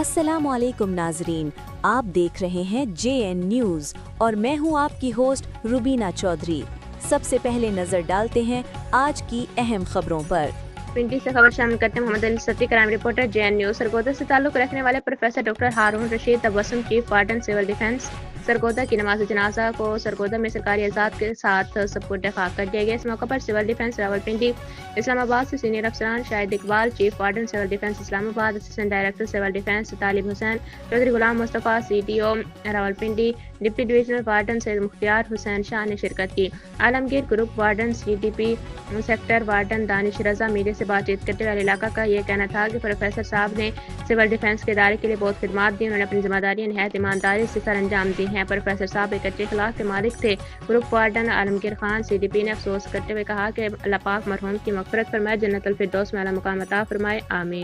अस्सलामुअलैकुम नाजरीन, आप देख रहे हैं JN न्यूज़ और मैं हूं आपकी होस्ट रुबीना चौधरी। सबसे पहले नजर डालते हैं आज की अहम खबरों पर। पिंडी से खबर शामिल करते हैं Mohammad Ali Satti, crime reporter JN news. Sargodha से ताल्लुक रखने वाले professor doctor Haroon Rashid Tabassum, chief warden civil defence Sargodha की नमाज जनाजा को सरगोदा में सरकारी एजाज़ के साथ सपुर्द खाक कर दिया गया। इस मौके पर सिविल डिफेंस रावलपिंडी इस्लामाबाद से सीनियर अफसरान Shahid Iqbal, chief warden civil defence Islamabad, assistant director civil defence Talib Hussain, Chaudhry Ghulam Mustafa CTO Rawalpindi, deputy divisional warden Syed Mukhtiar Hussain Shah ने शिरकत की। Alamgir group warden CDP sector warden Danish Raza media से बातचीत करते हुए इलाका का ये कहना था कि प्रोफेसर साहब ने सिविल डिफेंस के इदारे के लिए बहुत खिदमात दी। उन्होंने अपनी जिम्मेदारियां नहायत ईमानदारी से सर अंजाम दी हैं। प्रोफेसर साहब एक अच्छे अखलाक के मालिक थे। Group warden Alamgir Khan CDP ने अफसोस करते हुए कहा कि अल्लाह पाक मरहूम की मग़फ़िरत फरमाए, जन्नतुल फिरदौस में आला मुकाम अता फरमाए, आमीन।